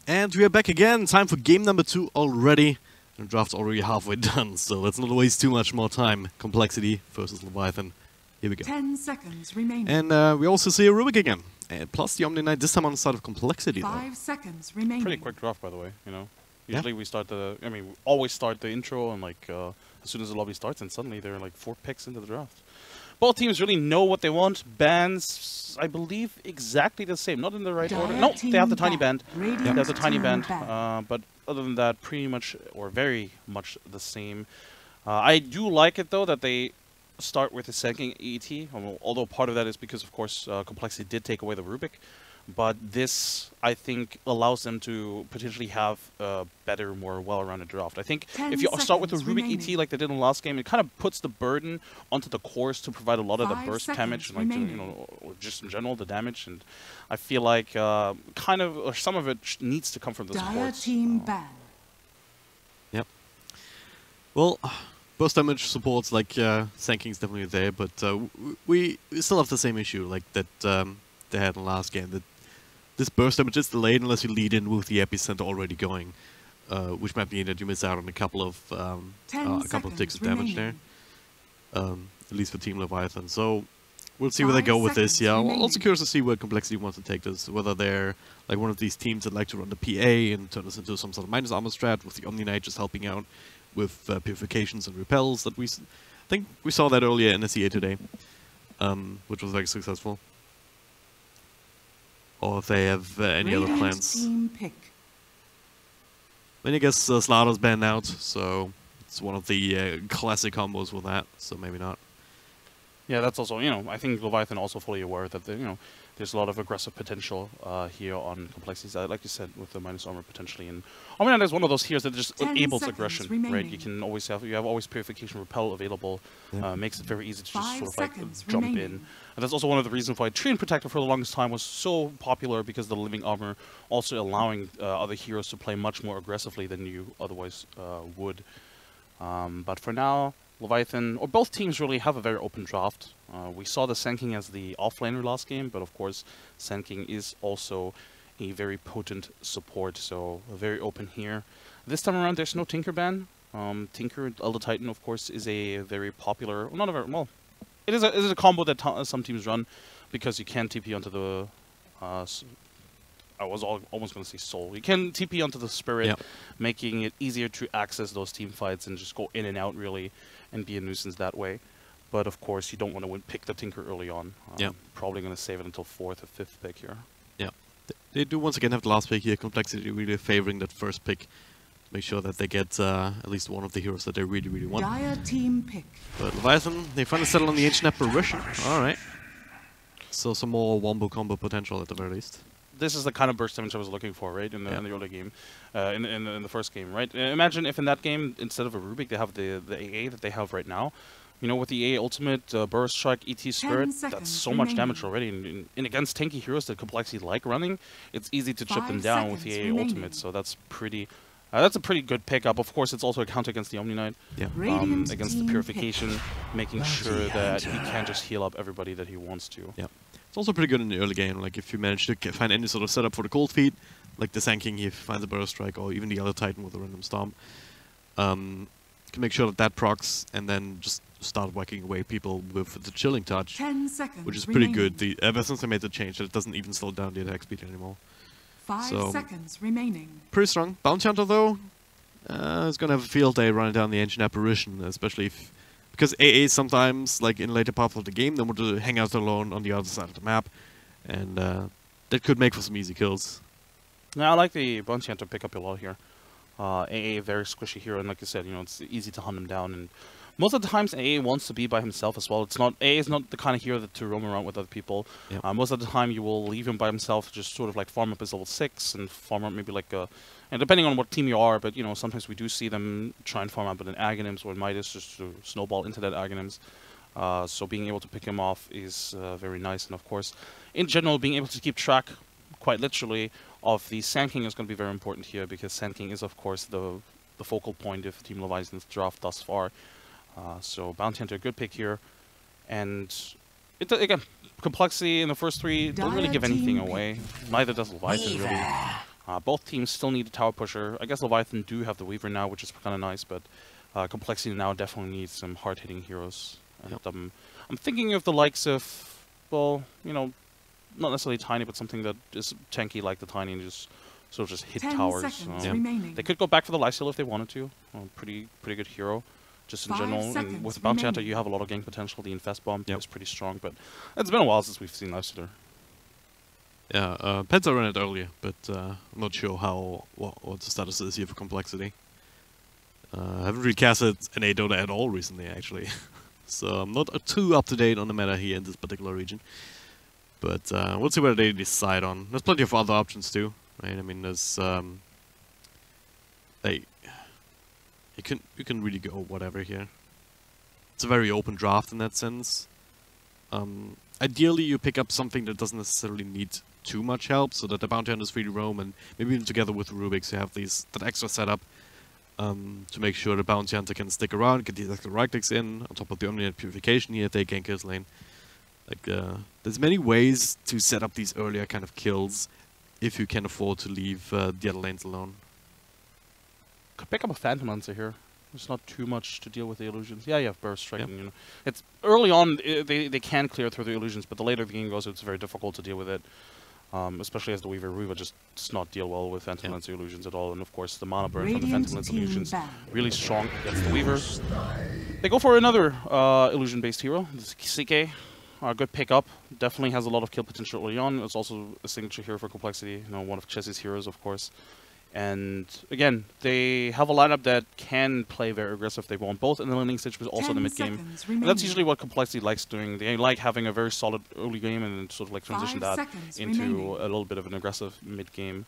And we are back again. Time for game number 2 already. The draft's already halfway done, so let's not waste too much more time. compLexity versus Leviathan. Here we go. 10 seconds remaining. And we also see a Rubik again. And plus the Omni Knight, this time on the side of compLexity. 5 seconds remaining. Pretty quick draft, by the way, you know. Usually we start the, we always start the intro and like, as soon as the lobby starts and suddenly they're like 4 picks into the draft. Both teams really know what they want. Bands, I believe, exactly the same. Not in the right order. No, they have the tiny band. They have the tiny band. But other than that, pretty much, or very much the same. I do like it, though, that they start with the second ET. Although part of that is because, of course, compLexity did take away the Rubik. But this, I think, allows them to potentially have a better, more well-rounded draft. I think if you start with the Rubik ET like they did in the last game, it kind of puts the burden onto the cores to provide a lot of the burst damage, and like you know, just in general the damage. And I feel like kind of, or some of it needs to come from the supports. Yep. Well, burst damage supports like Sanking's definitely there, but we still have the same issue like that they had in the last game. That this burst damage is delayed unless you lead in with the epicenter already going, which might mean that you miss out on a couple of ticks of damage there, at least for Team Leviathan. So we'll see where they go with this. Yeah, I'm also curious to see where compLexity wants to take this. Whether they're like one of these teams that like to run the PA and turn this into some sort of minus armor strat with the Omni Knight just helping out with purifications and repels. That I think we saw that earlier in the CA today, which was very successful. Or if they have any other plans. Then I guess Slaughter's banned out, so it's one of the classic combos with that, so maybe not. Yeah, that's also, you know, I think Leviathan also fully aware that, you know, there's a lot of aggressive potential here on compLexity, like you said, with the minus armor potentially. And I mean, there's one of those heroes that just enables aggression, right? You can always have, always purification repel available, makes it very easy to just sort of like jump in. And that's also one of the reasons why Treant Protector for the longest time was so popular, because the living armor also allowing other heroes to play much more aggressively than you otherwise would. But for now, Leviathan, or both teams really have a very open draft. We saw the Sanking as the offlaner last game, but of course Sanking is also a very potent support, so very open here. This time around there's no Tinker ban. Tinker, Elder Titan, of course, is a very popular, well, not a very, well, it is a combo that some teams run, because you can TP onto the, I was almost going to say soul. You can TP onto the spirit, making it easier to access those team fights and just go in and out really, and be a nuisance that way. But of course, you don't want to pick the Tinker early on. Probably going to save it until 4th or 5th pick here. Yeah, they do once again have the last pick here. compLexity really favoring that first pick to make sure that they get at least one of the heroes that they really, really want. But Leviathan, they finally settle on the Ancient Apparition. All right. So some more wombo combo potential at the very least. This is the kind of burst damage I was looking for, right, in the early game, in the first game, right? Imagine if in that game, instead of a Rubik, they have the AA that they have right now. You know, with the AA Ultimate, Burst Strike, ET Spirit, that's so much damage already. And against tanky heroes that compLexity like running, it's easy to chip them down with the AA Ultimate, so that's pretty... that's a pretty good pickup. Of course, it's also a counter against the Omni Knight, against the Purification, making sure that he can just heal up everybody that he wants to. Yeah. It's also pretty good in the early game, like if you manage to find any sort of setup for the cold feet, like the Sanking, he finds a Burst Strike, or even the other Titan with a random Stomp. You can make sure that that procs, and then just start whacking away people with the Chilling Touch, which is pretty good. Ever since they made the change, that it doesn't even slow down the attack speed anymore. 5 seconds remaining. Pretty strong. Bounty Hunter, though, is going to have a field day running down the Ancient Apparition, especially if... Because AA sometimes, like in later parts of the game, they want to hang out alone on the other side of the map, and that could make for some easy kills. Yeah, I like the Bounty Hunter pickup a lot here. AA, very squishy hero, and like you said, you know, it's easy to hunt him down. And most of the times, AA wants to be by himself as well. It's not AA is not the kind of hero to roam around with other people. Most of the time, you will leave him by himself, just sort of like farm up his level 6 and farm up maybe like a. And depending on what team you are, but you know, sometimes we do see them try and farm up with an Aghanims or an Midas just to snowball into that Aghanims. So being able to pick him off is very nice. And of course, in general, being able to keep track, quite literally, of the Sanking is going to be very important here, because Sanking is, of course, the focal point of Team Leviathan's draft thus far. So Bounty Hunter, good pick here. And again, compLexity in the first 3 don't really give anything away. Neither does Leviathan, really. Both teams still need a tower pusher. I guess Leviathan do have the Weaver now, which is kind of nice, but Complexity now definitely needs some hard-hitting heroes. And I'm thinking of the likes of, well, you know, not necessarily Tiny, but something that is tanky like the Tiny and just sort of just hit 10 towers. seconds remaining. They could go back for the Lifesteal if they wanted to. Pretty good hero, just in 5 general. And seconds with the Bounty Hunter, remaining. you have a lot of gank potential. The Infest Bomb is pretty strong, but it's been a while since we've seen Lifestealer. Yeah, Penta ran it earlier, but I'm not sure what the status is here for Complexity. I haven't really casted an A Dota at all recently, actually. So I'm not too up to date on the meta here in this particular region. But we'll see what they decide on. There's plenty of other options too, right? I mean, there's you can really go whatever here. It's a very open draft in that sense. Ideally, you pick up something that doesn't necessarily need too much help, so that the Bounty Hunters free to roam, and maybe even together with Rubik's, you have that extra setup to make sure the Bounty Hunter can stick around, get these extra right clicks in, on top of the Omninet Purification here, take gank his lane. Like, there's many ways to set up these earlier kind of kills if you can afford to leave the other lanes alone. Could pick up a Phantom Lancer here. There's not too much to deal with the illusions. Yeah, you have Burst Strike. And, you know, it's early on they can clear through the illusions, but the later the game goes, it's very difficult to deal with it. Especially as the Weaver. Weaver just does not deal well with Phantom Lancer illusions at all, and of course the mana burn from the Phantom Lancer illusions really strong against the Weaver. They go for another illusion-based hero, the CK. Good pickup. Definitely has a lot of kill potential early on. It's also a signature hero for Complexity. You know, one of Chessie's heroes, of course. And again, they have a lineup that can play very aggressive if they want, both in the laning stage but also in the mid game. And that's usually what Complexity likes doing. They like having a very solid early game and then sort of like transition that into a little bit of an aggressive mid game.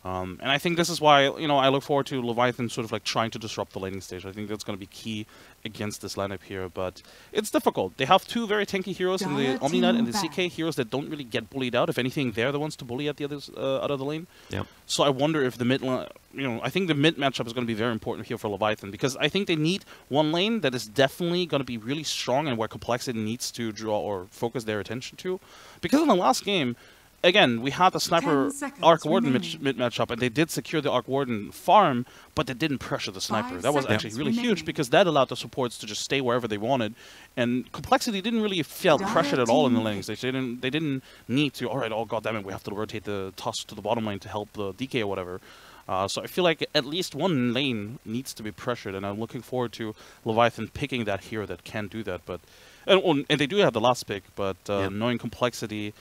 And I think this is why, you know, I look forward to Leviathan sort of like trying to disrupt the laning stage. I think that's going to be key against this lineup here, but it's difficult. They have two very tanky heroes in the Omninet and the CK, heroes that don't really get bullied out. If anything, they're the ones to bully at the others out of the lane. Yep. So I wonder if the mid, you know, I think the mid matchup is going to be very important here for Leviathan, because I think they need one lane that is definitely going to be really strong and where Complexity needs to draw or focus their attention to. Because in the last game, again, we had the Sniper Arc Warden mid matchup, and they did secure the Arc Warden farm, but they didn't pressure the Sniper. That was actually really huge, because that allowed the supports to just stay wherever they wanted. And Complexity didn't really feel pressured at all in the lane stage. They didn't need to, alright, oh goddammit, we have to rotate the toss to the bottom lane to help the DK or whatever. So I feel like at least one lane needs to be pressured, and I'm looking forward to Leviathan picking that hero that can do that. But and they do have the last pick, but knowing Complexity,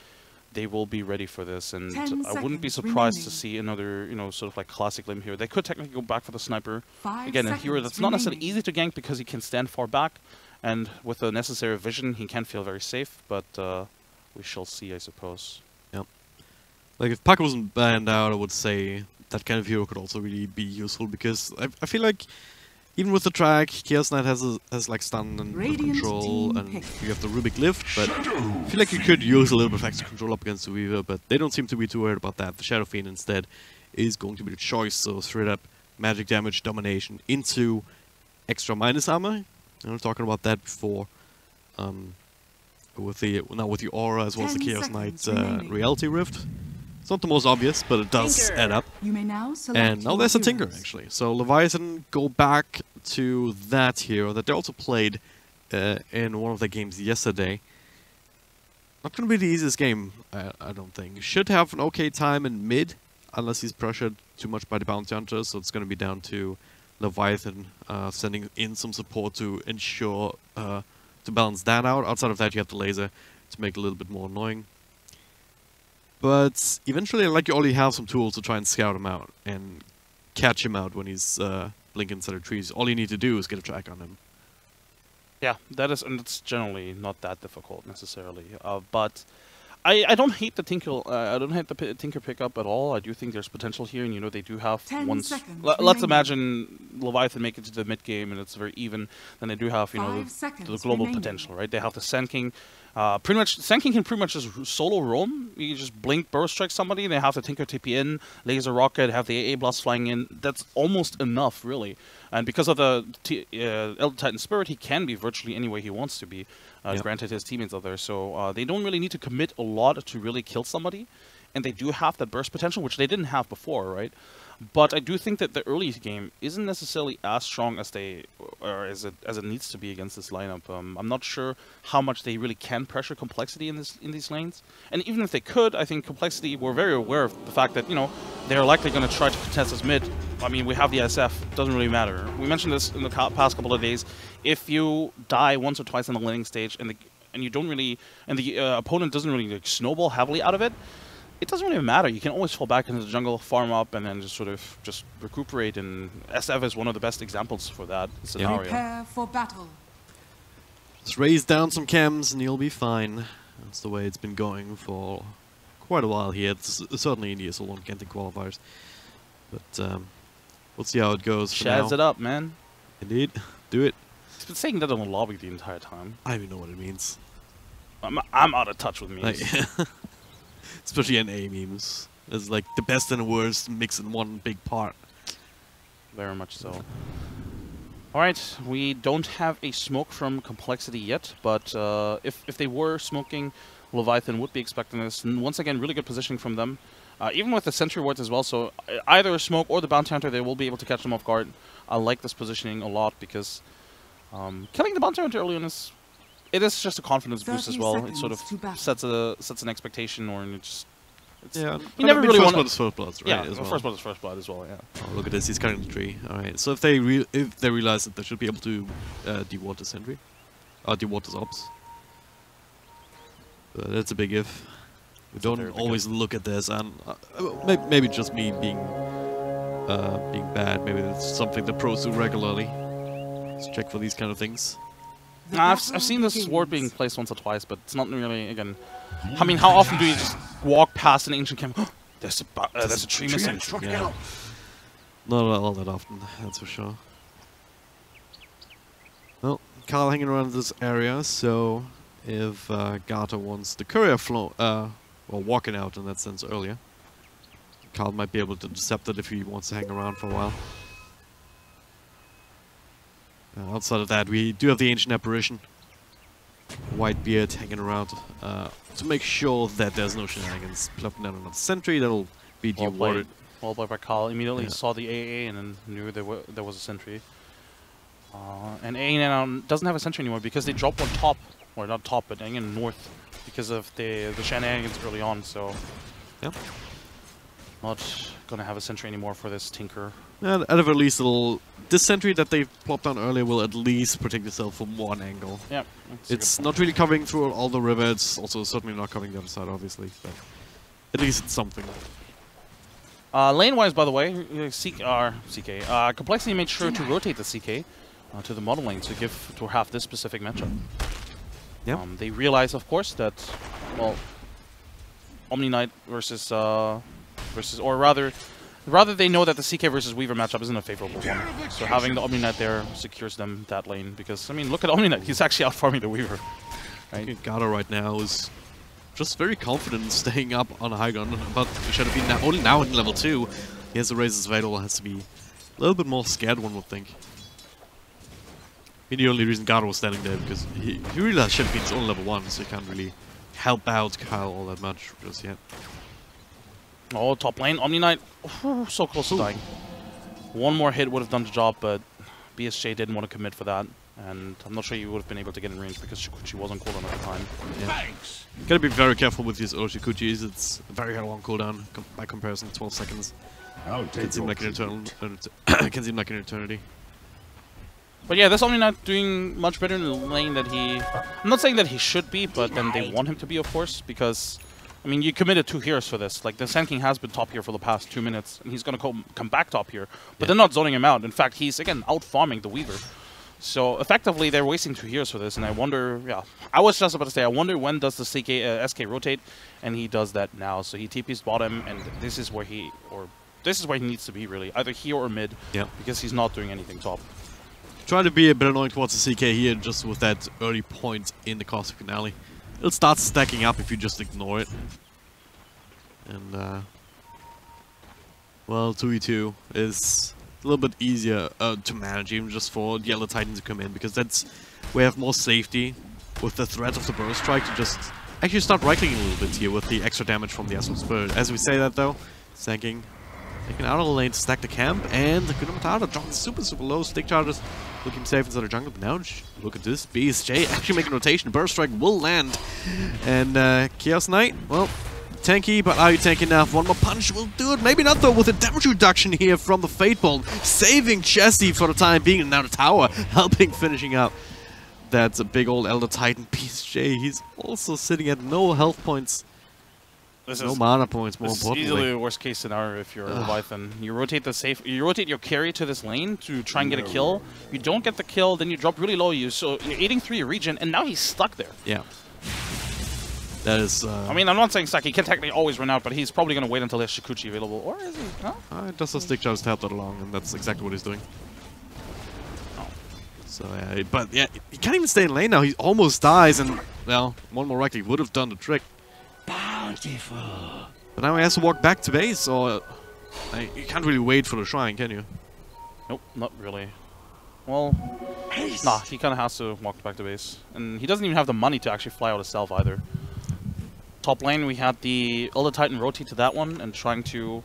they will be ready for this, and I wouldn't be surprised to see another, you know, sort of like classic limb here. They could technically go back for the Sniper. Again, a hero that's not necessarily easy to gank because he can stand far back, and with the necessary vision, he can feel very safe, but we shall see, I suppose. Yep. Like, if Puck wasn't banned out, I would say that kind of hero could also really be useful, because I feel like even with the track, Chaos Knight has like stun and control, and you have the Rubik lift, but I feel like you could use a little bit of extra control up against the Weaver, but they don't seem to be too worried about that. The Shadow Fiend instead is going to be the choice, so straight up magic damage domination into extra minus armor. I was talking about that before, with the Aura as well as the Chaos Knight Reality Rift. It's not the most obvious, but it does add up. You may now and now there's a Tinker, actually. So Leviathan go back to that hero that they also played in one of their games yesterday. Not going to be the easiest game, I don't think. Should have an okay time in mid, unless he's pressured too much by the Bounty Hunter, so it's going to be down to Leviathan sending in some support to ensure, to balance that out. Outside of that, you have the laser to make it a little bit more annoying. But eventually, like, you already have some tools to try and scout him out and catch him out when he's blinking inside the trees. All you need to do is get a track on him. Yeah, that is, and it's generally not that difficult necessarily. But I don't hate the Tinker. I don't hate the Tinker pickup at all. I do think there's potential here, and you know they do have let's imagine Leviathan make it to the mid game, and it's very even. Then they do have, you know, the global potential, right? They have the Sand King. Pretty much, Sand King can pretty much just solo roam. You just blink, burst strike somebody. They have the Tinker TP in, laser rocket, have the AA blast flying in. That's almost enough, really. And because of the Elder Titan Spirit, he can be virtually any way he wants to be. Granted, his teammates are there, so they don't really need to commit a lot to really kill somebody. and they do have that burst potential, which they didn't have before, right? But I do think that the early game isn't necessarily as strong as as it needs to be against this lineup. I'm not sure how much they really can pressure complexity in these lanes. And even if they could, I think complexity, we're very aware of the fact that, you know, they're likely going to try to contest us mid. I mean, we have the SF, doesn't really matter. We mentioned this in the past couple of days. If you die once or twice in the laning stage and you don't really, and the opponent doesn't really like, snowball heavily out of it, it doesn't really matter. You can always fall back into the jungle, farm up, and then just sort of just recuperate. And SF is one of the best examples for that scenario. Prepare for battle. Just raise down some chems and you'll be fine. That's the way it's been going for quite a while here. It's certainly in the ESL One Genting qualifiers. But we'll see how it goes. Shads it up, man. Indeed, do it. He's been saying that on the lobby the entire time. I don't even know what it means. I'm out of touch with memes. Like, especially NA memes. It's like the best and the worst mixed in one big part. Very much so. Alright, we don't have a smoke from complexity yet, but if they were smoking, Leviathan would be expecting this. And once again, really good positioning from them. Even with the sentry wards as well, so either a smoke or the bounty hunter, they will be able to catch them off guard. I like this positioning a lot because killing the bounty hunter early on is... It is just a confidence boost as well. It sort of sets an expectation, or it's yeah. You never really want first blood is first blood, right? Yeah, as well. first blood is first blood as well. Yeah. Oh, look at this. He's cutting the tree. All right. So if they realize that they should be able to deward the sentry, deward his ops. That's a big if. We don't always look at this, and maybe just me being bad. Maybe it's something the pros do regularly. Let's check for these kind of things. I've seen this ward being placed once or twice, but it's not really, again... I mean, how often do you just walk past an ancient camp? There's a tree missing. Yeah. Not all that often, that's for sure. Well, Carl hanging around this area, so if Gata wants the courier flow, well, walking out in that sense earlier, Carl might be able to intercept it if he wants to hang around for a while. Outside of that, we do have the Ancient Apparition. Whitebeard hanging around to make sure that there's no shenanigans. Plopping down another sentry that'll be dewarded. Well played by Carl. Immediately saw the AA and then knew there was a sentry. And AA now doesn't have a sentry anymore because they dropped one top. Or not top, but again north. Because of the shenanigans early on, so... Yeah. Not gonna have a sentry anymore for this Tinker. At the very least, this sentry that they plopped down earlier will at least protect itself from one angle. Yeah. It's not really covering through all the rivets, also certainly not covering the other side, obviously, but at least it's something. Lane-wise, by the way, Complexity made sure to rotate the CK to the model lane to have this specific matchup. Yeah. They realize, of course, that, well, Omni Knight versus, or rather they know that the CK versus Weaver matchup isn't a favorable one. So having the Omni Knight there secures them that lane. Because, I mean, look at Omni Knight. He's actually out-farming the Weaver. Right? Gata right now is just very confident in staying up on a high ground. But should have been only now in level 2. He has to raise his Vital. Has to be a little bit more scared, one would think. I mean, the only reason Gata was standing there because he realized should have been only level 1, so he can't really help out Kyle all that much just yet. Oh, top lane, Omni Knight. Ooh, so close to dying. One more hit would have done the job, but BSJ didn't want to commit for that. And I'm not sure he would have been able to get in range because Shikuchi wasn't cooldown at the time. Yeah. Gotta be very careful with these Shikuchis. It's a very long cooldown by comparison, 12 seconds. Can seem like an eternity. But yeah, this Omni Knight doing much better in the lane that he... I'm not saying that he should be, but then they want him to be, of course, because... I mean, you committed 2 heroes for this. Like, the Sand King has been top here for the past 2 minutes, and he's going to come back top here. But they're not zoning him out. In fact, he's, again, out-farming the Weaver. So, effectively, they're wasting 2 heroes for this, and I wonder... Yeah, I was just about to say, I wonder when does the SK rotate, and he does that now. So he TP's bottom, and this is where he... This is where he needs to be, really. Either here or mid, because he's not doing anything top. Try to be a bit annoying towards the CK here, just with that early point in the Cosmic Finale. It'll start stacking up if you just ignore it. And, well, 2v2 is a little bit easier to manage, even just for the Yellow Titan to come in, because that's we have more safety with the threat of the Burst Strike to just actually start right-clicking a little bit here with the extra damage from the Astral Spirit. As we say that though, Sanking taking out of the lane to stack the camp, and the Kunamatata dropping super low. Stick charges looking safe inside the jungle, but now look at this. BSJ actually making rotation. Burst Strike will land. And Chaos Knight, well, tanky, but are you tanky enough? One more punch will do it. Maybe not though, with a damage reduction here from the Fate Bolt, saving Jesse for the time being, and now the tower helping finishing up. That's a big old Elder Titan. BSJ, he's also sitting at no health points. No mana points, more importantly. This is easily the worst case scenario if you're Leviathan. You rotate you rotate your carry to this lane to try and get a kill. You don't get the kill, then you drop really low. So you're 8-3 your regen, and now he's stuck there. Yeah. That is... I mean, I'm not saying stuck. He can technically always run out, but he's probably going to wait until there's Shikuchi available. Or is he? No? Just a stick charge to help that along, and that's exactly what he's doing. Oh. So, yeah, but yeah, he can't even stay in lane now. He almost dies, and, well, one more right click would have done the trick. Bountiful. But now he has to walk back to base, or you can't really wait for the shrine, can you? Nope, not really. Well, nah, he kind of has to walk back to base. And he doesn't even have the money to actually fly out himself either. Top lane, we had the Elder Titan rotate to that one and trying to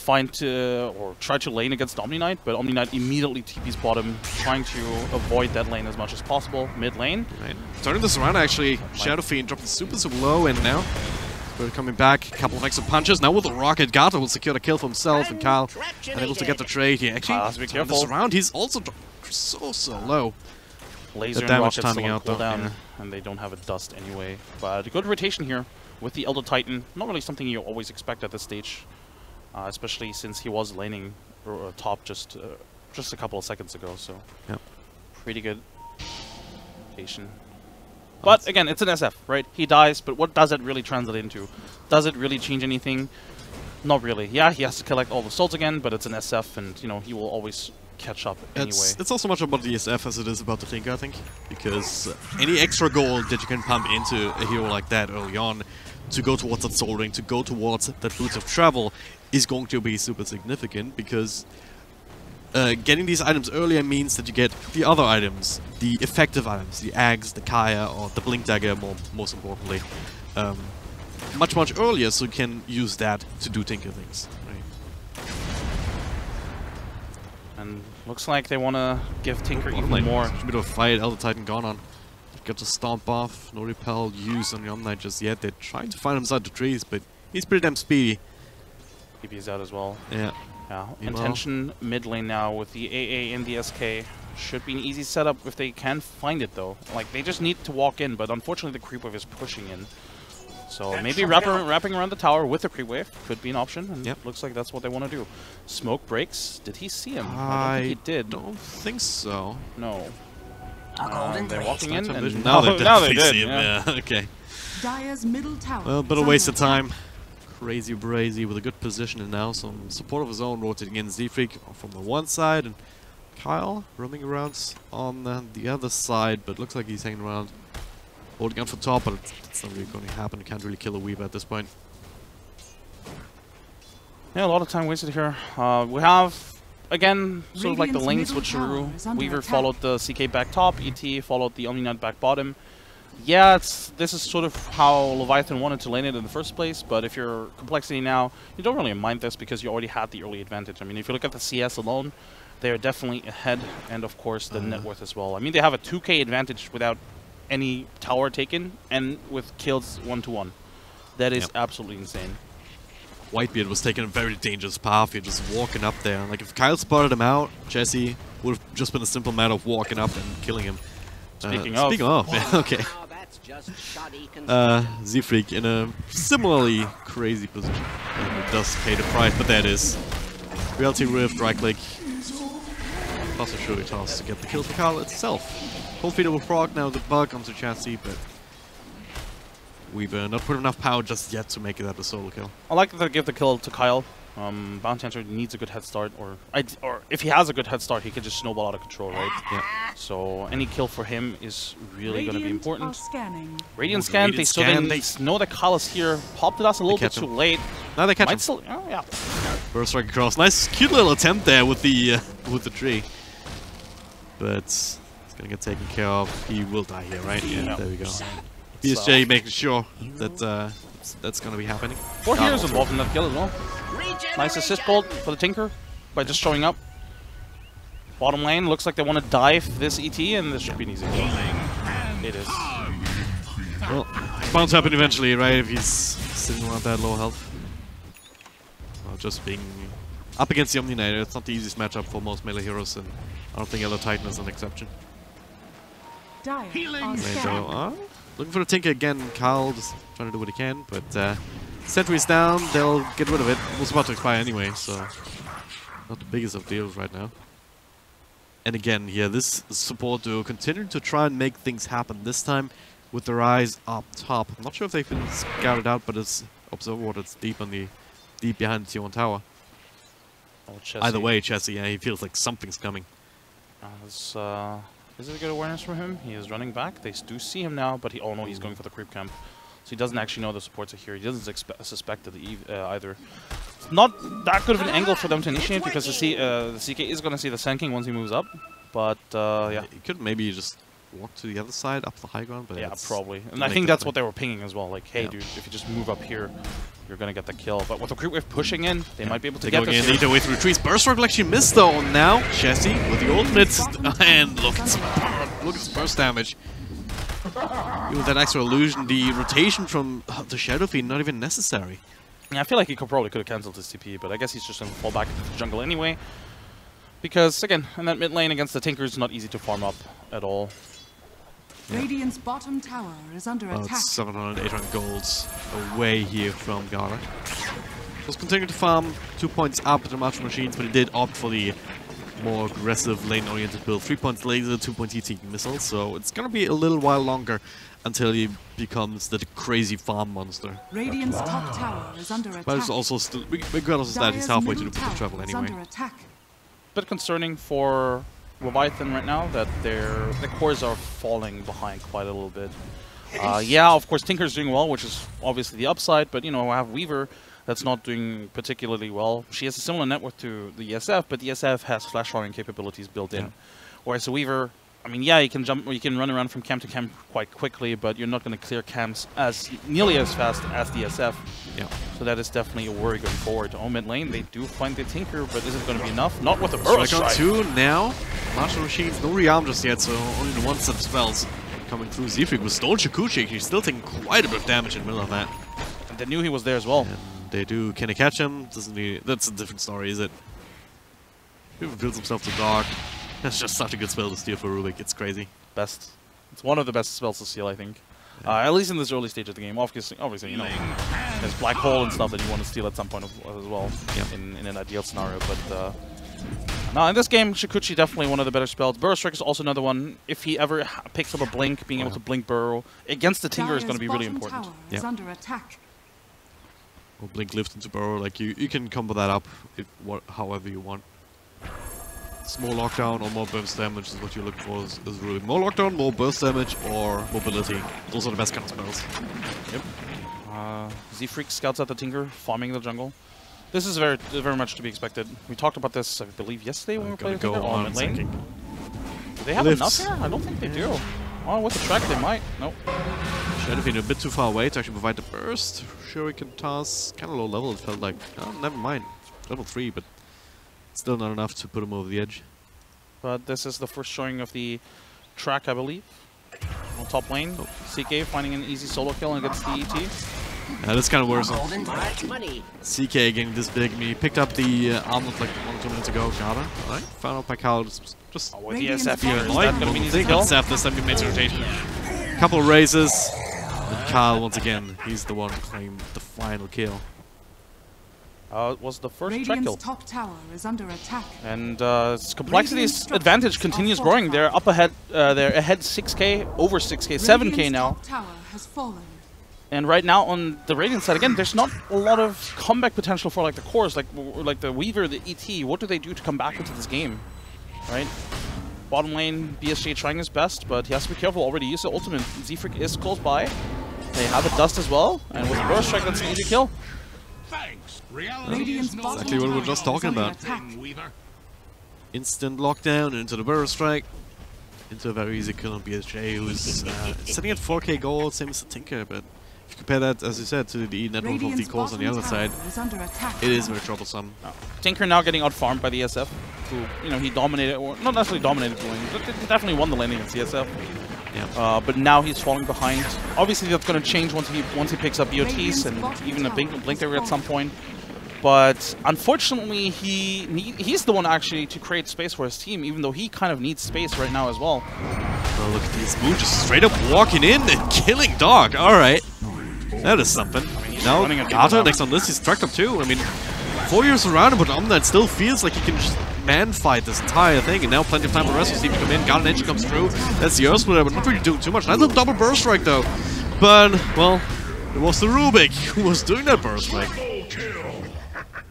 try to lane against Omni Knight, but Omni Knight immediately TP's bottom, trying to avoid that lane as much as possible. Mid lane. Right. Turning this around actually, Shadow Fiend dropping super low, and now we're coming back, a couple of extra punches. Now with the rocket, Gata will secure the kill for himself, and Kyle unable to get the trade here. Actually, turning this around, he's also so low. Laser and rockets timing out though, and they don't have a dust anyway. But a good rotation here with the Elder Titan. Not really something you always expect at this stage. Especially since he was laning top just a couple of seconds ago, so pretty good rotation. But again, it's an SF, right? He dies, but what does it really translate into? Does it really change anything? Not really. Yeah, he has to collect all the souls again, but it's an SF, and you know he will always catch up anyway. It's also much about the SF as it is about the Tinker, I think, because any extra gold that you can pump into a hero like that early on to go towards that soul ring, to go towards that boots of travel, is going to be super significant, because getting these items earlier means that you get the other items, the effective items, the Axe, the Kaya, or the Blink Dagger, most importantly, much earlier, so you can use that to do Tinker things. Right? And looks like they want to give Tinker even more. A bit of a fight, Elder Titan gone on. Got to stomp off, no repel used on the Omni Knight just yet. They're trying to find him inside the trees, but he's pretty damn speedy. TP's out as well. Yeah. Intention mid lane now with the AA and the SK. Should be an easy setup if they can find it though. Like, they just need to walk in, but unfortunately the creep wave is pushing in. So maybe wrapping around the tower with the creep wave could be an option, and looks like that's what they want to do. Smoke breaks. Did he see him? I don't think he did. Don't think so. No. They're walking in, and now they did. See him. Yeah. Okay. Dire's middle tower. Well, bit of waste of time. Crazy Brazy with a good position, and now some support of his own rotating in. Z-Freak from the one side, and Kyle roaming around on the other side, but looks like he's hanging around, holding on for top, but it's not really going to happen. You can't really kill a Weaver at this point. Yeah, a lot of time wasted here. We have, again, sort of like the lane switcheroo. Weaver followed the CK back top, ET followed the Omni Knight back bottom. Yeah, this is sort of how Leviathan wanted to lane it in the first place, but if you're compLexity now, you don't really mind this because you already had the early advantage. I mean, if you look at the CS alone, they are definitely ahead, and of course the net worth as well. I mean, they have a 2k advantage without any tower taken, and with kills 1-to-1. That is absolutely insane. Whitebeard was taking a very dangerous path here, just walking up there. Like, if Kyle spotted him out, Jesse would have just been a simple matter of walking up and killing him. Speaking of, okay. Z-Freak in a similarly crazy position. And it does pay the price, but there it is. Reality Rift, right click. Plus a Shuri toss to get the kill for Kyle itself. Whole feeder will proc now the bug onto Chassis, but we've not put enough power just yet to make it up a solo kill. I like that they give the kill to Kyle. Bounty Hunter needs a good head start, or if he has a good head start, he can just snowball out of control, right? Yeah. So any kill for him is really going to be important. Radiant scan. They know that Kyle is here. Popped it us a little bit too late. Now they catch him. Still, oh, yeah. Burst strike across. Nice, cute little attempt there with the tree, but it's gonna get taken care of. He will die here, right? Yeah. There we go. BSJ making sure that that's going to be happening. 4 heroes involved in that kill as well. Nice assist bolt for the Tinker by just showing up. Bottom lane looks like they want to dive this ET, and this should be an easy kill. It is. Well, it's bound to happen eventually, right? If he's sitting around that low health. Well, just being up against the Omninator, it's not the easiest matchup for most melee heroes, and I don't think Elder Titan is an exception. Looking for the Tinker again. Kyle just trying to do what he can, but Sentry's down, they'll get rid of it. It was about to expire anyway, so not the biggest of deals right now. And again, yeah, this support duo continuing to try and make things happen, this time with their eyes up top. I'm not sure if they've been scouted out, but it's observer water, it's deep behind the Tier 1 tower. Oh, either way, Chessie, yeah, he feels like something's coming. Is it a good awareness from him? He is running back. They do see him now, but oh no, he's going for the creep camp. So he doesn't actually know the supports are here. He doesn't suspect it either. Not that good of an angle for them to initiate, because the CK is going to see the Sand King once he moves up. But yeah. He could maybe just walk to the other side, up the high ground. But yeah, probably. And I think that's what they were pinging as well. Like, hey, dude, if you just move up here, you're going to get the kill. But with the creep wave pushing in, they might be able to get this. They lead their way through trees. Burst Rock will actually miss though. Now, Chessie with the ultimate. And look at some burst damage. Even with that extra illusion, the rotation from the Shadow Fiend not even necessary. Yeah, I feel like he probably could have cancelled his TP, but I guess he's just going to fall back into the jungle anyway. Because, again, in that mid lane against the Tinker is not easy to farm up at all. Radiant's bottom tower is under attack. It's 700, 800 golds away here from Gara. Was continuing to farm 2 points up the Martial Machines, but he did opt for the more aggressive lane-oriented build. 3 points laser, 2 points ET missiles, so it's gonna be a little while longer until he becomes the crazy farm monster. Radiant's top tower is under attack. But it's also still, regardless of that, he's halfway to the full travel anyway. Bit concerning for Leviathan right now that their cores are falling behind quite a little bit. Yeah, of course Tinker's doing well, which is obviously the upside, but you know, I have Weaver that's not doing particularly well. She has a similar net worth to the ESF, but the ESF has flash firing capabilities built in. Whereas the Weaver, I mean, yeah, you can run around from camp to camp quite quickly, but you're not going to clear camps nearly as fast as the SF. Yeah. So that is definitely a worry going forward. Oh, mid lane, they do find the Tinker, but is it going to be enough? Not with the Burrow Strike. Strike on 2 now. Martial Machines, no rearm just yet, so only the one set of spells coming through. Zifrig with Stone Shikuchi, he's still taking quite a bit of damage in the middle of that. And they knew he was there as well. And they do. Can they catch him? Doesn't he? That's a different story, is it? He reveals himself to Dark. That's just such a good spell to steal for Rubik. It's crazy. Best. It's one of the best spells to steal, I think. At least in this early stage of the game. Obviously, you know, there's Black Hole and stuff that you want to steal at some point as well, in an ideal scenario. But no, in this game, Shikuchi definitely one of the better spells. Burrow Strike is also another one. If he ever picks up a Blink, being able to Blink Burrow against the Tinker is going to be really important. Is under attack. Or Blink lift into Burrow, like you can combo that up however you want. Small lockdown or more burst damage is what you're looking for. Is really more lockdown, more burst damage, or mobility. Those are the best kind of spells. Yep. Z-Freak scouts out the Tinker, farming the jungle. This is very much to be expected. We talked about this, I believe, yesterday when we played the Tinker on mid lane. Do they have enough here? I don't think they do. Oh, with the track they might. Nope. Shadow Fiend a bit too far away to actually provide the burst. Shuriken toss, kind of low level it felt like. Oh, never mind. Level 3, but still not enough to put him over the edge. But this is the first showing of the track, I believe. On top lane, CK finding an easy solo kill against the ET. Yeah, that's kind of worrisome. CK getting this big. I mean, he picked up the armlet like 1 or 2 minutes ago. Got it. Alright, found out by Kyle. Just with the SF here, is that going to be an easy kill? SF this time he made rotation. Couple of raises. And Kyle, once again, he's the one who claimed the final kill. It was the first track kill. Top tower is under attack. And complexity's advantage continues growing. They're up ahead. They're ahead 6k, over 6k, 7k now. Top tower has fallen. And right now on the Radiant side, again, there's not a lot of comeback potential for like the cores, like the Weaver, the ET. What do they do to come back into this game, right? Bottom lane, BSJ trying his best, but he has to be careful. Already used the ultimate. Z-Freak is close by. They have a dust as well, and with the Burst Strike, that's an easy kill. Radiant's exactly what we were just talking about. Instant lockdown into the Burrow Strike. into a very easy kill on BSJ, who's sitting at 4k gold, same as the Tinker, but if you compare that, as you said, to the network of the Radiant's cores on the other side, is under attack. it is very troublesome. Tinker now getting out-farmed by the ESF, who, he dominated, or not necessarily dominated the lane, but definitely won the lane against the ESF. Yeah. But now he's falling behind. Obviously, that's going to change once he picks up BOTs and even a blink there at some point. But unfortunately, he's the one actually to create space for his team, even though he kind of needs space right now as well. Oh, look at this move, just straight up walking in and killing Dog. All right, that is something. Now, Dota next on this, he's tracked up too. I mean, 4 years around him, but Omnite still feels like he can just man-fight this entire thing, and now plenty of time for the rest of the team to come in. Garden Engine comes through. That's the Earth Splitter, but not really doing too much. Nice little double burst strike though. But, well, it was the Rubik who was doing that burst strike.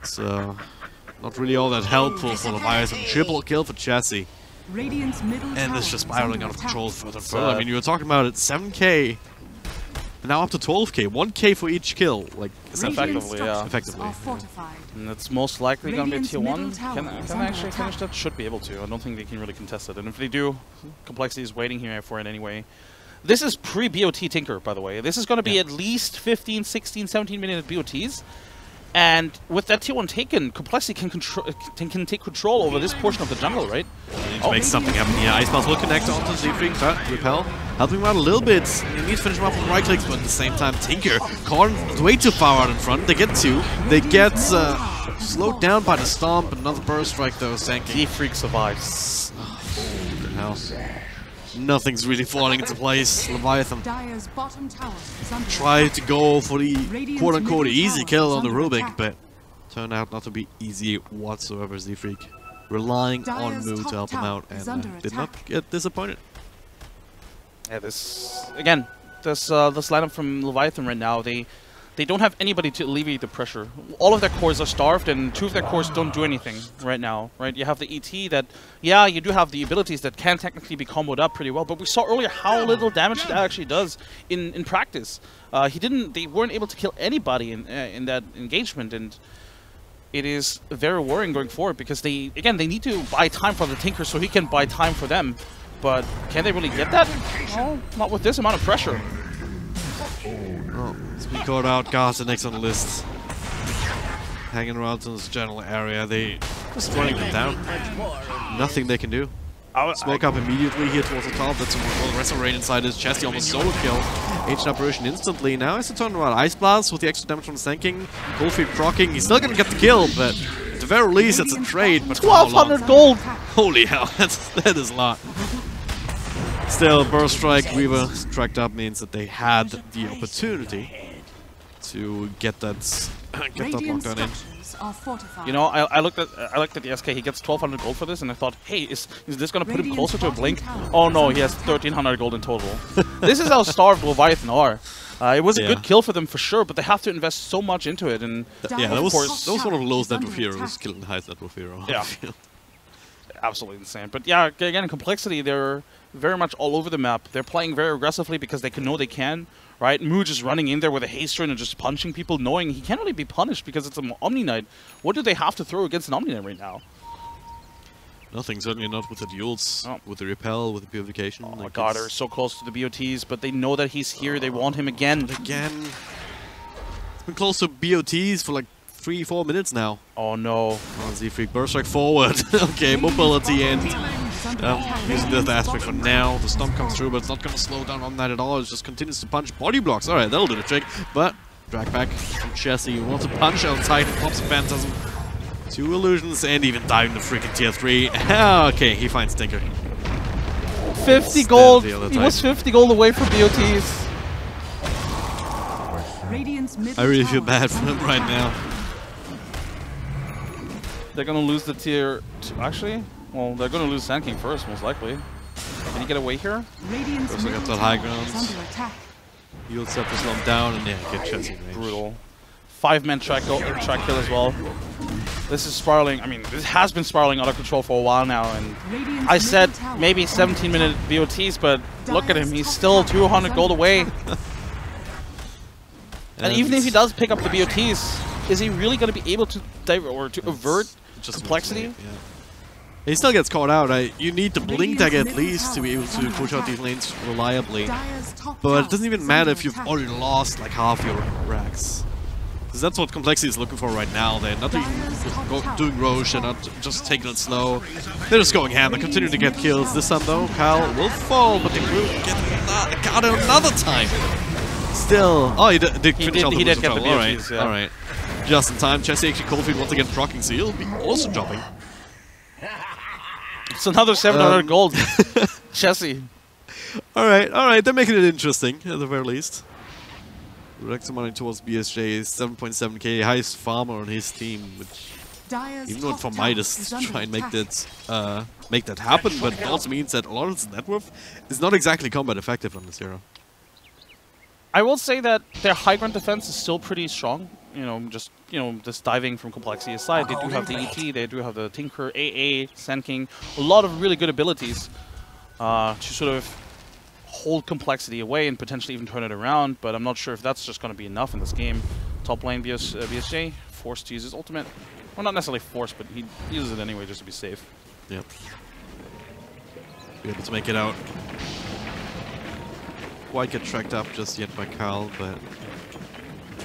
So, not really all that helpful for Leviathan. Triple kill for Chassis. And it's just spiraling out of control further and further. I mean, you were talking about it, 7k, now up to 12k, 1k for each kill. Like, effectively, yeah. Effectively. And it's most likely going to be tier 1. Can they actually finish that? Should be able to. I don't think they can really contest it. And if they do, compLexity is waiting here for it anyway. This is pre-BOT Tinker, by the way. This is going to be at least 15, 16, 17 minute BOTs. And with that tier 1 taken, compLexity can take control over this portion of the jungle, right? Need to make something happen here. Ice Blast will connect onto Z-Freak, but Repel helping him out a little bit. You need to finish him off with right clicks, but at the same time, Tinker caught way too far out in front. They get two. They get slowed down by the stomp. Another burst strike though, Sanking. Z-Freak survives. Good hell. Nothing's really falling into place. Leviathan tried to go for the quote-unquote easy kill on the Rubik, but turned out not to be easy whatsoever. Z-Freak relying on Moo to help him out, and did not get disappointed. Yeah, this lineup from Leviathan right now, they don't have anybody to alleviate the pressure. All of their cores are starved, and 2 of their cores don't do anything right now, right? You have the ET that, yeah, you do have the abilities that can technically be comboed up pretty well, but we saw earlier how little damage it actually does in practice. They weren't able to kill anybody in that engagement, and it is very worrying going forward because they need to buy time for the Tinker so he can buy time for them. But can they really get that? No, not with this amount of pressure. Oh, it's been caught out. Garza next on the list. Hanging around in this general area. They just running them down. Nothing they can do. Smoke up immediately here towards the top. That's a Resurrect inside his chest. He almost solo kill. Ancient Apparition instantly. Now it's a turn around. Ice Blast with the extra damage from the Sanking. Coldfield proccing. He's still gonna get the kill, but at the very least it's a trade. But 1200 gold! Holy hell, that is a lot. Still, Burst Strike, Weaver tracked up means that they had the opportunity to get that lockdown in. You know, I looked at the SK. He gets 1200 gold for this, and I thought, hey, is this gonna put him closer to a blink? Oh no, he has 1300 gold in total. This is how starved Leviathan are. It was a good kill for them for sure, but they have to invest so much into it. And that was one of the lowest net worth heroes, killing the highest net worth hero. Yeah, absolutely insane. But yeah, again, in compLexity, they're very much all over the map. They're playing very aggressively because they know they can. Right, Moo just running in there with a haste run and just punching people, knowing he can't really be punished because it's an Omni Knight. What do they have to throw against an Omni Knight right now? Nothing, certainly not with the duels, with the repel, with the purification. Oh my god, they're so close to the BOTs, but they know that he's here, they want him again. But again, it's been close to BOTs for like 3-4 minutes now. Oh no. Oh, Z-Freak, burst strike forward. Okay, mobility and using this aspect for now. The stomp comes through, but it's not going to slow down on that at all. It just continues to punch body blocks. Alright, that'll do the trick. But drag back from Chessie. He wants to punch outside and pops a Phantasm. 2 illusions and even diving the freaking tier 3. Okay, he finds Tinker. 50 gold! He was 50 gold away from BOTs. I really feel bad for him right now. They're gonna lose the tier 2. Actually, well, they're gonna lose Sand King first, most likely. Can he get away here? First look at that high ground. You'll set this one down and get Chessie range. Brutal. 5-man track kill as well. This is spiraling. I mean, this has been spiraling out of control for a while now. And I said maybe 17-minute BOTs, but look at him. He's still 200 gold away. And even if he does pick up the BOTs, is he really going to be able to avert just compLexity? He still gets caught out. You need the blink dagger at least to be able to push out these lanes reliably. But it doesn't even matter if you've already lost like half your racks. Because that's what compLexity is looking for right now. They're not even doing Roche, they're not just taking it slow. They're just going ham. They continue to get kills. This time though, Kyle will fall, but they will get got it another time. Still, oh, he did finish out the boost of trouble. Alright, alright. Just in time. Chessie actually Coldfield once again proccing, so he'll be also dropping. It's another 700 gold. Chessie. Alright, they're making it interesting at the very least. Rejects money towards BSJ, 7.7k, highest farmer on his team, which even though for Midas to try and make that happen, but it also means that a lot of his net worth is not exactly combat effective on this hero. I will say that their high ground defense is still pretty strong. Just diving from compLexity aside, they do have the ET, they do have the Tinker, AA, Sand King, a lot of really good abilities to sort of hold compLexity away and potentially even turn it around, but I'm not sure if that's just going to be enough in this game. Top lane BSJ, forced to use his ultimate. Well, not necessarily forced, but he uses it anyway just to be safe. Yep. Be able to make it out. Quite get tracked up just yet by Carl, but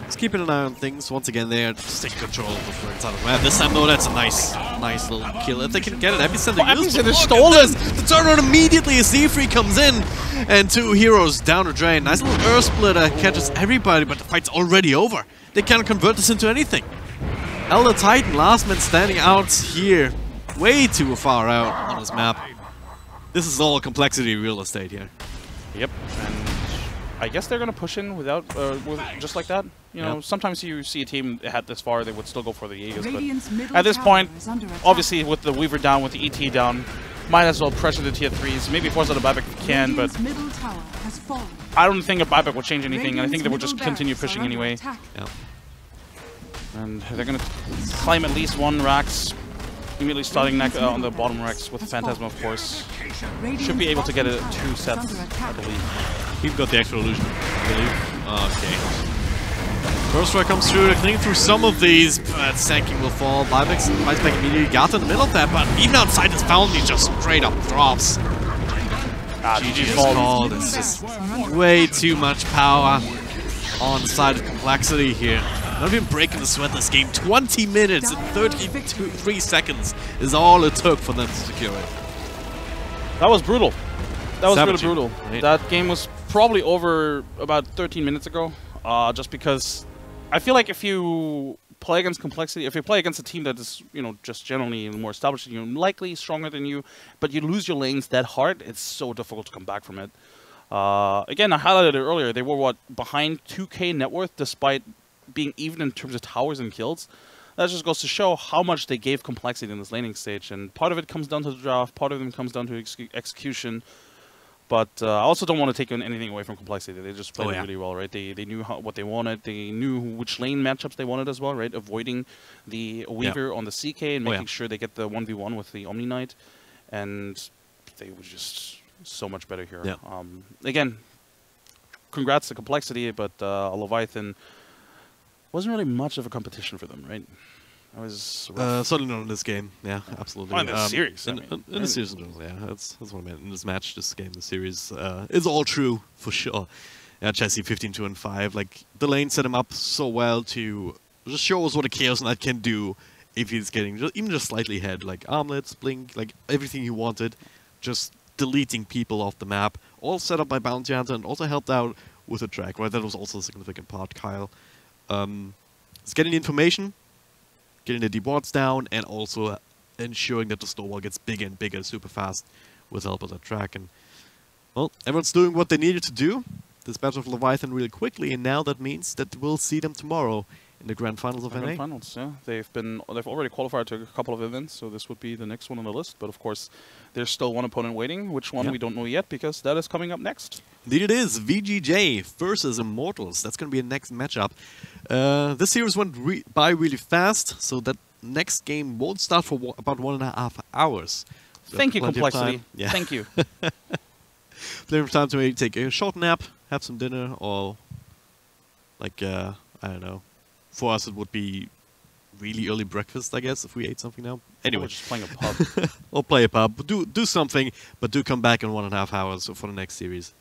just keeping an eye on things. Once again, they're just taking control of the inside of the map. This time, though, that's a nice little kill. If they can get it, Epicenter stole it! The turnaround immediately as Z3 comes in, and two heroes down the drain. Nice little Earth Splitter catches everybody, but the fight's already over. They can't convert this into anything. Elder Titan, last man standing out here, way too far out on this map. This is all compLexity real estate here. Yep, and I guess they're gonna push in without, just like that. Sometimes you see a team head this far, they would still go for the Aegis, but at this point, obviously with the Weaver down, with the ET down, might as well pressure the tier 3s, maybe force out a buyback if you can, but I don't think a buyback will change anything, and I think they will just continue pushing anyway. Yeah. And they're gonna climb at least one Rax, immediately starting on the bottom Rex with Phantasm, of course. Should be able to get it 2 sets, I believe. We've got the actual illusion, I believe. Okay. First strike comes through, they're cleaning through some of these, but Sand King will fall. Buyback's fights back immediately, got in the middle of that, but even outside this fountain, he just straight up drops. GG's called. It's just way too much power on the side of compLexity here. Not even breaking the sweat this game. 20 minutes and 33 seconds is all it took for them to secure it. That was brutal. That was Savage, really brutal. Right? That game was probably over about 13 minutes ago. Just because I feel like if you play against compLexity, if you play against a team that is, just generally more established, likely stronger than you, but you lose your lanes that hard, it's so difficult to come back from it. Again, I highlighted it earlier. They were, behind 2k net worth despite being even in terms of towers and kills. That just goes to show how much they gave compLexity in this laning stage, and part of it comes down to the draft, part of it comes down to execution. But I also don't want to take anything away from compLexity. They just played it really well, right? They knew what they wanted. They knew which lane matchups they wanted as well, right? Avoiding the Weaver on the CK and making sure they get the 1v1 with the Omni Knight. And they were just so much better here. Yeah. Again, congrats to compLexity, but Leviathan wasn't really much of a competition for them, right? It was certainly not in this game. Yeah, absolutely. Oh, in this series. In the series in general, yeah. That's what I meant. In this match, this game, the series, it's all true for sure. Yeah, Chessie 15-2 and 5. Like the lane set him up so well to just show us what a Chaos Knight can do if he's getting even just slightly ahead. Like armlets, blink, like everything he wanted, just deleting people off the map. All set up by Bounty Hunter and also helped out with a track. Right, that was also a significant part. Kyle, it's getting the information, getting the deep wards down, and also ensuring that the snowball gets bigger and bigger super fast with the help of that track. And, well, everyone's doing what they needed to do. This battle of Leviathan really quickly, and now that means that we'll see them tomorrow in the Grand Finals of NA. Grand Finals, yeah. They've already qualified to a couple of events, so this would be the next one on the list. But of course, there's still one opponent waiting. Which one we don't know yet, because that is coming up next. Indeed it is. VGJ versus Immortals. That's going to be the next matchup. This series went by really fast, so that next game won't start for about 1.5 hours. So thank you, compLexity. Yeah. Thank you. Plenty of time to maybe take a short nap, have some dinner, or like, I don't know. For us, it would be really early breakfast, I guess, if we ate something now. Anyway, We're just playing a pub. or play a pub. Do something, but do come back in 1.5 hours for the next series.